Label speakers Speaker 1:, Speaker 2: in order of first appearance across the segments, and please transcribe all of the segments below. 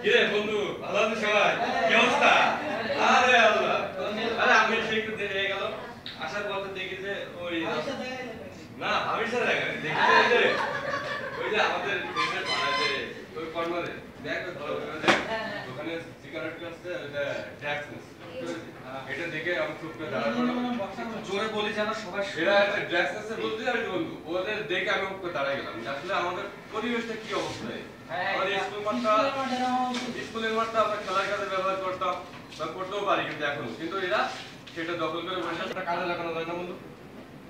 Speaker 1: কিরে বন্ধু, ভালো আছিস সবাই? কি অবস্থা? আরে আল্লাহ, আরে আমি সেই একটু দেরি হয়ে গেল। আসার পর দেখি যে ওই না আমি সাথে দেখি যে ওই যে আমাদের দেশের পাড়াতে ওই কর্নারে দেখ ধরো ওখানে সিগারেট কাছে ওটা ট্যাক্স এটা দেখে আমি চুপ করে দাঁড়ালাম। জোরে বলি যেন সবাই সেরা ট্যাক্স আছে বলতে আমি বন্ধু ওদের দেখে আমি চুপ করে দাঁড়াই গেলাম। আসলে আমাদের পরিবেশটা কি অবস্থায়, আমাদের স্কুলের মাঠটা আমরা খেলার কাজে ব্যবহার করতাম বা করতেও পারি, কিন্তু এখন কিন্তু এরা সেটা দখল করে বসে কাজে লাগানো যায় না বন্ধু।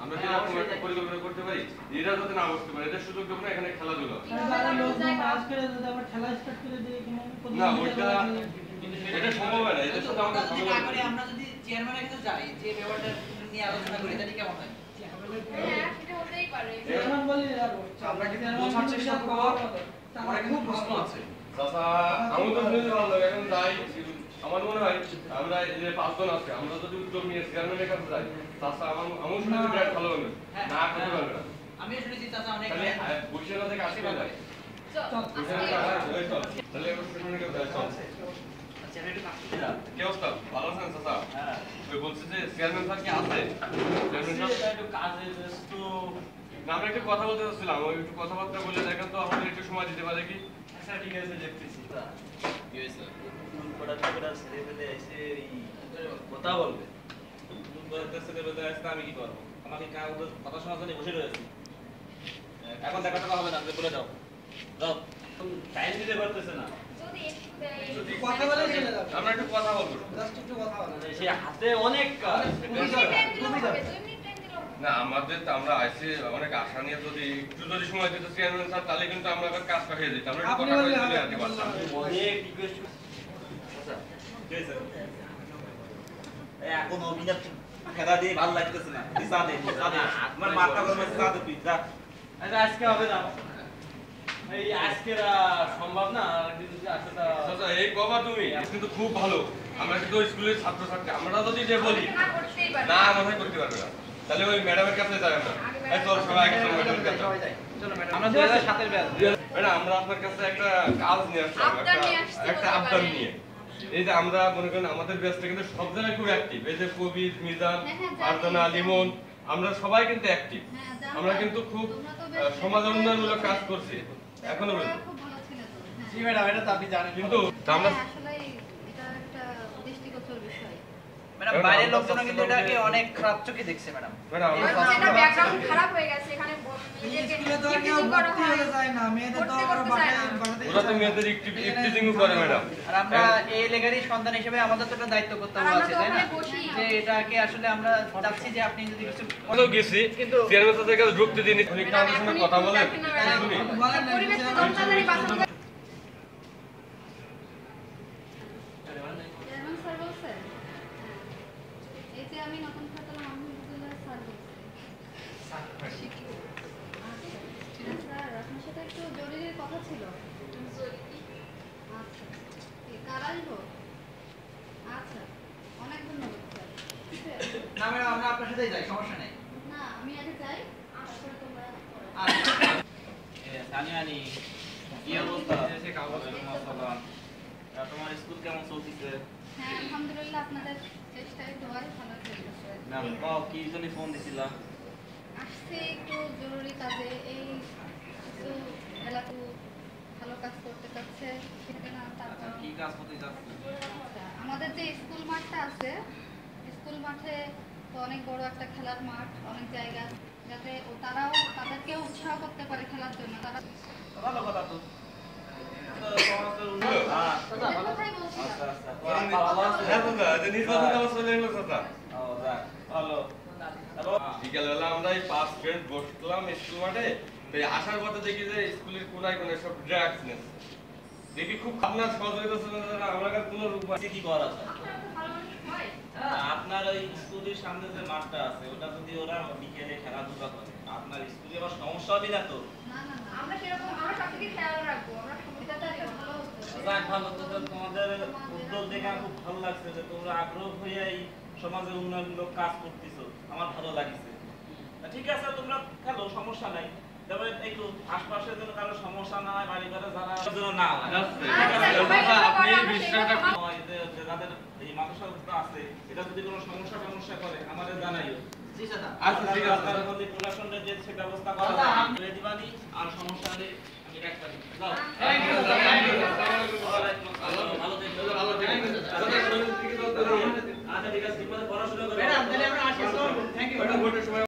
Speaker 1: আমরা কি এরকম একটা পরিকল্পনা করতে পারি এরা যাতে না বসতে পারে, এদের সুযোগ দেবো না এখানে খেলাধুলা না ওইটা এটা সম্ভব হয় না। এদের সাথে
Speaker 2: আমরা যদি চেয়ারম্যানের কাছে যাই যে ব্যাপারটা নিয়ে আলোচনা করি তাহলে কেমন হয়?
Speaker 3: হ্যাঁ সেটা হতেই পারে।
Speaker 2: চেয়ারম্যান বলি আর আমরা কিন্তু বোঝার চেষ্টা করব। আমার খুব প্রশ্ন আছে
Speaker 1: চাচা, আমি তো শুনতে ভালো এখন যাই। আমার মনে হয় আমরা এই যে 5 জন আছে আমরা যদি উদ্যোগ নিয়ে চেয়ারম্যানের কাছে যাই চাচা আমার শুনেছি ব্যাট ভালো হবে না করতে পারবে না।
Speaker 2: আমিও শুনেছি চাচা অনেক
Speaker 1: তাহলে বৈশাখা থেকে আসতে পারে তাহলে চেয়ারম্যানের কাছে যাই। চল কি অবস্থা, ভালো আছেন চাচা?
Speaker 4: হ্যাঁ
Speaker 1: ওই বলছি যে চেয়ারম্যান স্যার কি আছে? চেয়ারম্যান স্যার
Speaker 4: একটু কাজে ব্যস্ত।
Speaker 1: আমরা একটু কথা বলতে চাচ্ছিলাম, ওই একটু কথাবার্তা বলে দেখেন তো আমাদের একটু সময় দিতে পারে কি?
Speaker 4: আচ্ছা ঠিক আছে দেখতেছি।
Speaker 1: কি হয়েছে?
Speaker 4: ছেলে পেলে এসে কথা বলবে, ছেলে পেলে আসতে আমি কি করবো? আমাকে কথা শোনার জন্য বসে রয়েছি। এখন দেখা টাকা হবে না, বলে যাও যাও, টাইম দিতে পারতেছে না।
Speaker 2: কথা বলে চলে যাবে।
Speaker 1: আমরা একটু কথা বলবো,
Speaker 2: জাস্ট একটু কথা বলে
Speaker 4: সেই হাতে অনেক কাজ।
Speaker 1: না আমাদের তো আমরা আইসি অনেক আশা নিয়ে যদি একটু যদি সময় দিতে চেয়ারম্যান স্যার তাহলে কিন্তু আমরা আবার কাজ পাঠিয়ে দিতাম, আমরা একটু কথা বলে চলে যেতে পারতাম।
Speaker 4: অনেক রিকোয়েস্ট। আচ্ছা ঠিক আছে, এখন অভিনব খেলা দিয়ে ভালো লাগতেছে না। চা দে আমার মাথা গরম আছে, চা দে তুই যা। আরে আজকে হবে না, এই আজকে সম্ভব না।
Speaker 1: আচ্ছা এই বাবা তুমি কিন্তু খুব ভালো, আমরা কিন্তু স্কুলের ছাত্রছাত্রী, আমরা যদি যে বলি না আমাদের করতে পারবে না তাহলে ওই ম্যাডামের কাছে যাই আমরা। এই চল সবাই আগে চল ম্যাডামের কাছে
Speaker 2: চলো ম্যাডাম আমরা 2007 এর ব্যাচ।
Speaker 1: ম্যাডাম আমরা আপনার কাছে একটা কাজ নিয়ে আসলাম, একটা আবদার নিয়ে। এই যে আমরা মনে করেন আমাদের ব্যাচটা কিন্তু সব জায়গায় খুব অ্যাক্টিভ, এই যে কবির, মিজান, আরদানা, লিমন, আমরা সবাই কিন্তু অ্যাক্টিভ। আমরা কিন্তু খুব সমাজ উন্নয়নমূলক কাজ করছি এখনো পর্যন্ত।
Speaker 2: জি ম্যাডাম এটা তো আপনি জানেন,
Speaker 1: কিন্তু আমরা
Speaker 3: আসলে এটা একটা দৃষ্টিগোচর বিষয়।
Speaker 2: ম্যাডাম বাইরের লোকজন কিন্তু এটাকে অনেক খারাপ চোখে দেখছে ম্যাডাম।
Speaker 1: ম্যাডাম
Speaker 3: এটা ব্যাকগ্রাউন্ড খারাপ হয়ে গেছে এখানে
Speaker 2: স্কুলে তো কেউ ভর্তি হয়ে যায় না, মেয়েদের তো আবার বাড়িতে
Speaker 1: ওরা তো মেয়েদের ইফটিজিং করে ম্যাডাম।
Speaker 2: আর আমরা এই লেগারই সন্তান হিসেবে আমাদের তো একটা দায়িত্ব কর্তব্য আছে তাই না, যে এটাকে আসলে আমরা চাচ্ছি যে আপনি যদি কিছু
Speaker 1: আমরাও গেছি কিন্তু চেয়ারম্যান স্যারের কাছে ঢুকতে দিনই, উনি কি আমাদের সঙ্গে কথা বলেন শুনি।
Speaker 3: পরিবেশটা দমদাদারি বাঁচানো চেয়ারম্যান স্যার বলছে এই যে আমি নতুন খাতা আলহামদুলিল্লাহ স্যার বলছে স্যার আপনার সাথে একটু জরুরি কথা ছিল। আচ্ছা কাল আসবো? আচ্ছা অনেক ধন্যবাদ স্যার।
Speaker 2: না ম্যাডাম আমরা আপনার সাথেই যাই, সমস্যা নেই।
Speaker 3: না আমি আগে যাই, তারপরে তোমরা
Speaker 4: সানিয়ানি কি অবস্থা? তোমার স্কুল কেমন চলতেছে?
Speaker 3: হ্যাঁ আলহামদুলিল্লাহ আপনাদের চেষ্টায় দোয়ায় ভালো চলতেছে।
Speaker 4: ম্যাম কি জন্য ফোন দিছিলা?
Speaker 3: আসছে একটু জরুরি কাজে, এই কিছু এলাকা ভালো কাজ করতে চাচ্ছে সেটা না তারপর
Speaker 4: কি কাজ করতে যাচ্ছে?
Speaker 3: আমাদের যে স্কুল মাঠটা আছে স্কুল মাঠে তো অনেক বড় একটা খেলার মাঠ, অনেক জায়গা, যাতে তারাও তাদেরকে উৎসাহ করতে পারে খেলার জন্য। তারা
Speaker 4: ভালো কথা তো।
Speaker 1: বিকেলবেলা আমরা এই 5 ফ্রেন্ড বসলাম স্কুল মাঠে, আসার পথে দেখি যে স্কুলের কোনায় কোনায় সব ড্রাগস নেছে, দেখি খুব আপনার সহযোগিতা আমরা কোনো উপায়
Speaker 4: কি করা যায়? আপনার ওই স্কুলের সামনে যে মাঠটা আছে ওটা যদি ওরা বিকেলে খেলাধুলা করে আপনার স্কুলে আবার সমস্যা হবে না তো?
Speaker 3: না না না আমরা সেরকম আমরা সবদিকে খেয়াল রাখবো, আমরা সুবিধাটা ভালো
Speaker 4: যাক ভালো তো, তোমাদের উদ্যোগ দেখে আমার খুব ভালো লাগছে যে তোমরা আগ্রহ হয়ে এই সমাজের উন্নয়নমূলক কাজ করতেছো, আমার ভালো লাগছে। ঠিক আছে তোমরা খেলো, সমস্যা নাই। তবে একটু আশপাশের জন্য কারো সমস্যা না হয়, বাড়ি ঘরে যারা জন্য না হয়।
Speaker 1: আপনি বিষয়টা
Speaker 4: হয় যে যাদের এই মানসিক অবস্থা আছে, এটা যদি কোনো সমস্যা করে আমাদের জানাইও।
Speaker 1: আচ্ছা ঠিক আছে
Speaker 4: আপনারা যদি প্রশাসনের যে সে ব্যবস্থা করা
Speaker 2: আচ্ছা,
Speaker 4: যায়, করে দিবানি। আর সমস্যা হলে আমি রাখতে পারি। যাও।